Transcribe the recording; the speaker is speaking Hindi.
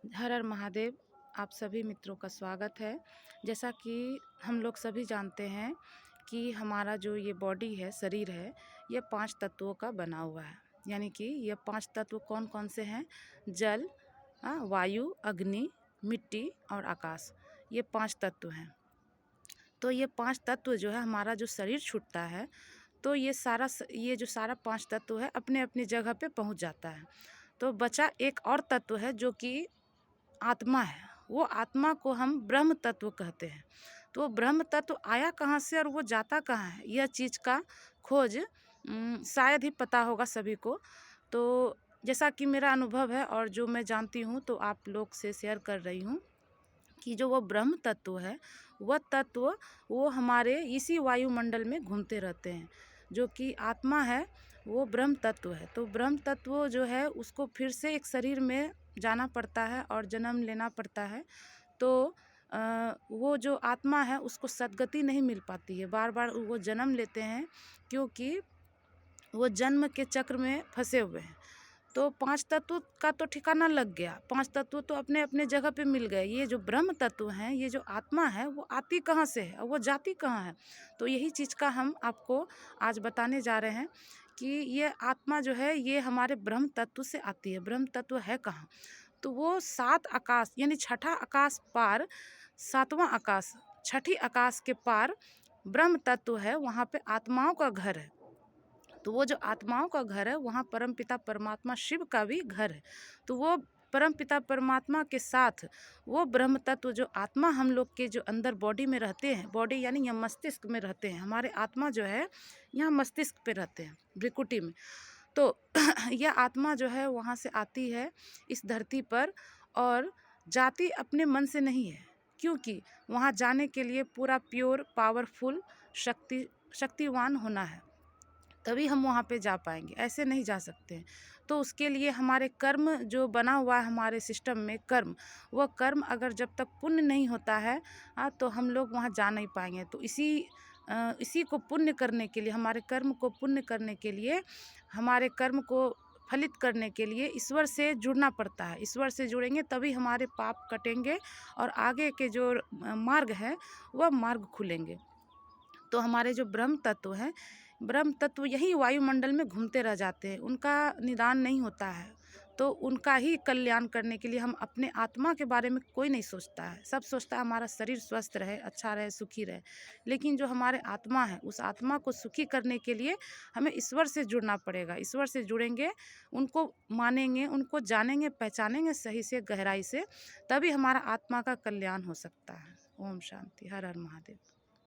हर हर महादेव। आप सभी मित्रों का स्वागत है। जैसा कि हम लोग सभी जानते हैं कि हमारा जो ये बॉडी है, शरीर है, ये 5 तत्वों का बना हुआ है। यानी कि ये 5 तत्व कौन कौन से हैं? जल, वायु, अग्नि, मिट्टी और आकाश। ये 5 तत्व हैं। तो ये 5 तत्व जो है, हमारा जो शरीर छूटता है तो ये जो सारा 5 तत्व है अपने अपनी जगह पे पहुंच जाता है। तो बचा एक और तत्व है जो कि आत्मा है। वो आत्मा को हम ब्रह्म तत्व कहते हैं। तो वो ब्रह्म तत्व आया कहाँ से और वो जाता कहाँ है, यह चीज़ का खोज शायद ही पता होगा सभी को। तो जैसा कि मेरा अनुभव है और जो मैं जानती हूँ तो आप लोग से शेयर कर रही हूँ कि जो वो ब्रह्म तत्व है, वह तत्व वो हमारे इसी वायुमंडल में घूमते रहते हैं। जो कि आत्मा है वो ब्रह्म तत्व है। तो ब्रह्म तत्व जो है उसको फिर से एक शरीर में जाना पड़ता है और जन्म लेना पड़ता है। तो वो जो आत्मा है उसको सद्गति नहीं मिल पाती है, बार बार वो जन्म लेते हैं क्योंकि वो जन्म के चक्र में फंसे हुए हैं। तो 5 तत्व का तो ठिकाना लग गया, 5 तत्व तो अपने अपने जगह पे मिल गए। ये जो ब्रह्म तत्व हैं, ये जो आत्मा है, वो आती कहाँ से है और वो जाती कहाँ है? तो यही चीज़ का हम आपको आज बताने जा रहे हैं कि ये आत्मा जो है ये हमारे ब्रह्म तत्व से आती है। ब्रह्म तत्व है कहाँ? तो वो 7 आकाश यानी छठा आकाश पार, 7वां आकाश, छठी आकाश के पार ब्रह्म तत्व है, वहाँ पे आत्माओं का घर है। तो वो जो आत्माओं का घर है वहाँ परमपिता परमात्मा शिव का भी घर है। तो वो परमपिता परमात्मा के साथ वो ब्रह्म तत्व जो आत्मा हम लोग के जो अंदर बॉडी में रहते हैं, बॉडी यानी यहाँ मस्तिष्क में रहते हैं, हमारे आत्मा जो है यहाँ मस्तिष्क पे रहते हैं, भ्रिकुटी में। तो यह आत्मा जो है वहाँ से आती है इस धरती पर और जाति अपने मन से नहीं है, क्योंकि वहाँ जाने के लिए पूरा प्योर पावरफुल शक्तिवान होना है, तभी हम वहाँ पे जा पाएंगे, ऐसे नहीं जा सकते हैं। तो उसके लिए हमारे कर्म जो बना हुआ है हमारे सिस्टम में, कर्म, वह कर्म अगर जब तक पुण्य नहीं होता है तो हम लोग वहाँ जा नहीं पाएंगे। तो इसी को पुण्य करने के लिए, हमारे कर्म को पुण्य करने के लिए, हमारे कर्म को फलित करने के लिए ईश्वर से जुड़ना पड़ता है। ईश्वर से जुड़ेंगे तभी हमारे पाप कटेंगे और आगे के जो मार्ग है वह मार्ग खुलेंगे। तो हमारे जो ब्रह्म तत्व हैं, ब्रह्म तत्व यही वायुमंडल में घूमते रह जाते हैं, उनका निदान नहीं होता है। तो उनका ही कल्याण करने के लिए हम अपने आत्मा के बारे में कोई नहीं सोचता है। सब सोचता है हमारा शरीर स्वस्थ रहे, अच्छा रहे, सुखी रहे। लेकिन जो हमारे आत्मा है, उस आत्मा को सुखी करने के लिए हमें ईश्वर से जुड़ना पड़ेगा। ईश्वर से जुड़ेंगे, उनको मानेंगे, उनको जानेंगे, पहचानेंगे सही से, गहराई से, तभी हमारा आत्मा का कल्याण हो सकता है। ओम शांति। हर हर महादेव।